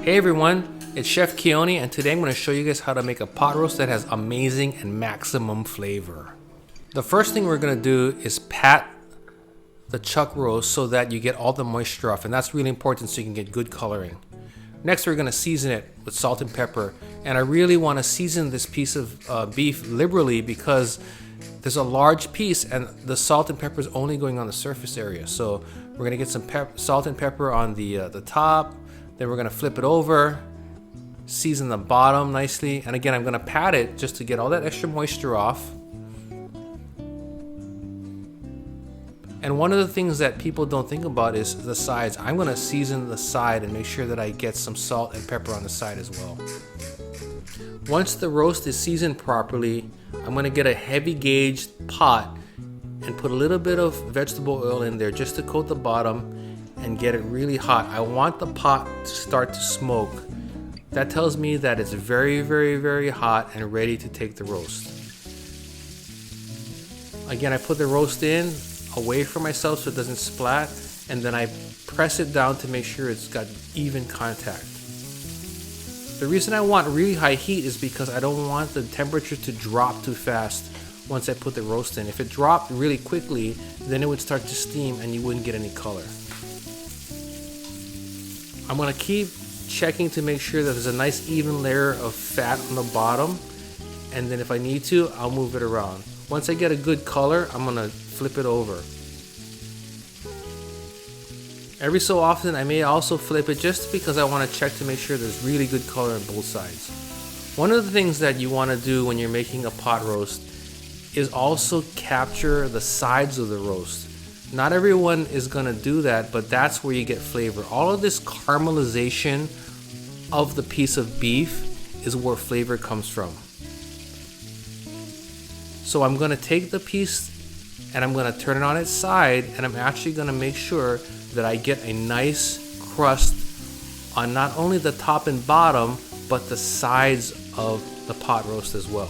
Hey everyone, it's Chef Keoni, and today I'm going to show you guys how to make a pot roast that has amazing and maximum flavor. The first thing we're going to do is pat the chuck roast so that you get all the moisture off, and that's really important so you can get good coloring. Next, we're going to season it with salt and pepper, and I really want to season this piece of beef liberally because there's a large piece and the salt and pepper is only going on the surface area. So we're going to get some salt and pepper on the top. Then we're going to flip it over, season the bottom nicely, and again I'm going to pat it just to get all that extra moisture off. And one of the things that people don't think about is the sides. I'm going to season the side and make sure that I get some salt and pepper on the side as well. Once the roast is seasoned properly, I'm going to get a heavy gauge pot and put a little bit of vegetable oil in there just to coat the bottom and get it really hot. I want the pot to start to smoke. That tells me that it's very, very, very hot and ready to take the roast. Again, I put the roast in away from myself so it doesn't splat, and then I press it down to make sure it's got even contact. The reason I want really high heat is because I don't want the temperature to drop too fast once I put the roast in. If it dropped really quickly, then it would start to steam and you wouldn't get any color. I'm going to keep checking to make sure that there's a nice even layer of fat on the bottom, and then if I need to, I'll move it around. Once I get a good color, I'm going to flip it over. Every so often I may also flip it just because I want to check to make sure there's really good color on both sides. One of the things that you want to do when you're making a pot roast is also capture the sides of the roast. Not everyone is going to do that, but that's where you get flavor. All of this caramelization of the piece of beef is where flavor comes from. So I'm going to take the piece and I'm going to turn it on its side, and I'm actually going to make sure that I get a nice crust on not only the top and bottom, but the sides of the pot roast as well.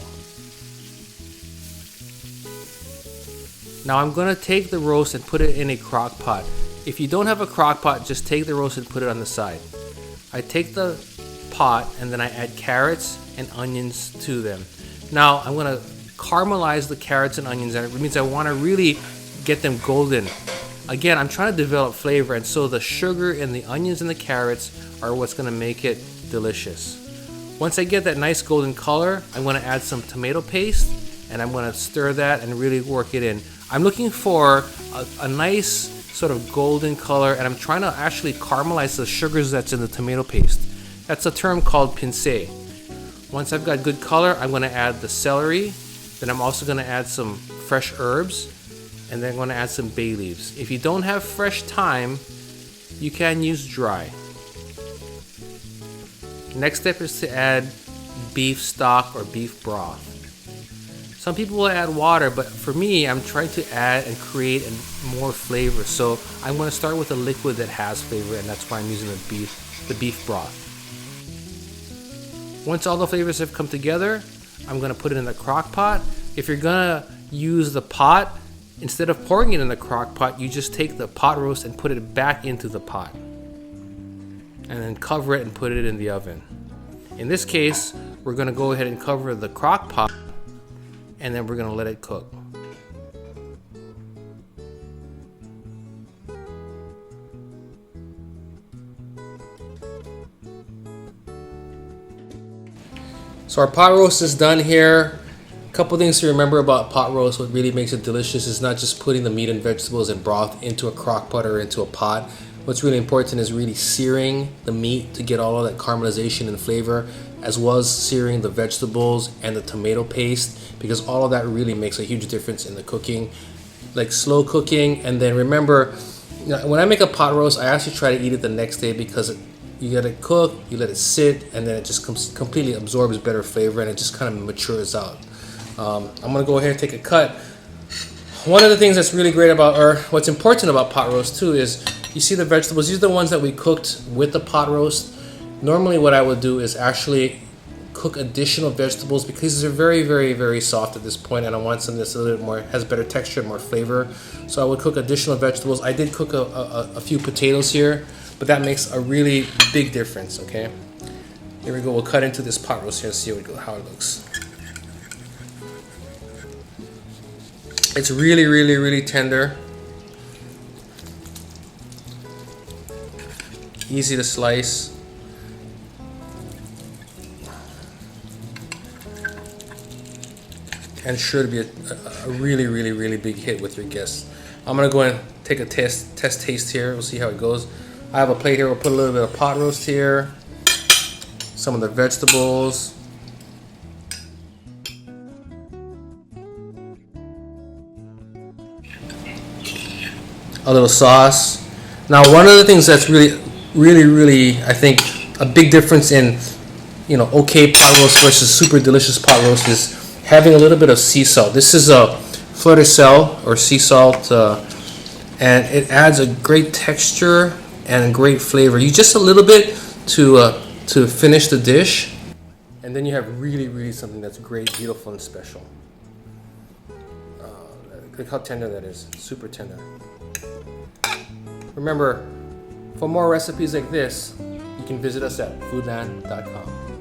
Now I'm going to take the roast and put it in a crock pot. If you don't have a crock pot, just take the roast and put it on the side. I take the pot and then I add carrots and onions to them. Now I'm going to caramelize the carrots and onions, and it means I want to really get them golden. Again, I'm trying to develop flavor, and so the sugar and the onions and the carrots are what's going to make it delicious. Once I get that nice golden color, I'm going to add some tomato paste, and I'm going to stir that and really work it in. I'm looking for a nice sort of golden color, and I'm trying to actually caramelize the sugars that's in the tomato paste. That's a term called pincé. Once I've got good color, I'm going to add the celery. Then I'm also going to add some fresh herbs, and then I'm going to add some bay leaves. If you don't have fresh thyme, you can use dry. Next step is to add beef stock or beef broth. Some people will add water, but for me, I'm trying to add and create more flavor. So I'm going to start with a liquid that has flavor, and that's why I'm using the beef broth. Once all the flavors have come together, I'm going to put it in the crock pot. If you're going to use the pot, instead of pouring it in the crock pot, you just take the pot roast and put it back into the pot. And then cover it and put it in the oven. In this case, we're going to go ahead and cover the crock pot, and then we're going to let it cook. So our pot roast is done here. A couple things to remember about pot roast. What really makes it delicious is not just putting the meat and vegetables and broth into a crock pot or into a pot. What's really important is really searing the meat to get all of that caramelization and flavor, as well as searing the vegetables and the tomato paste, because all of that really makes a huge difference in the cooking. Like slow cooking, and then remember, when I make a pot roast, I actually try to eat it the next day because you let it cook, you let it sit, and then it just completely absorbs better flavor and it just kind of matures out. I'm gonna go ahead and take a cut. One of the things that's really great about, or what's important about pot roast too, is you see the vegetables. These are the ones that we cooked with the pot roast. Normally what I would do is actually cook additional vegetables because they're very, very, very soft at this point, and I want something that's a little bit more, has better texture, more flavor. So I would cook additional vegetables. I did cook a few potatoes here, but that makes a really big difference, okay? Here we go, we'll cut into this pot roast here and see how it looks. It's really, really, really tender. Easy to slice. And sure to be a really, really, really big hit with your guests. I'm gonna go and take a test taste here. We'll see how it goes. I have a plate here. We'll put a little bit of pot roast here. Some of the vegetables. A little sauce. Now, one of the things that's really, really, really, I think, a big difference in, you know, okay pot roast versus super delicious pot roast is having a little bit of sea salt. This is a fleur de sel or sea salt, and it adds a great texture and a great flavor. You just a little bit to finish the dish, and then you have really, really something that's great, beautiful, and special. Look how tender that is, super tender. Remember, for more recipes like this, you can visit us at foodland.com.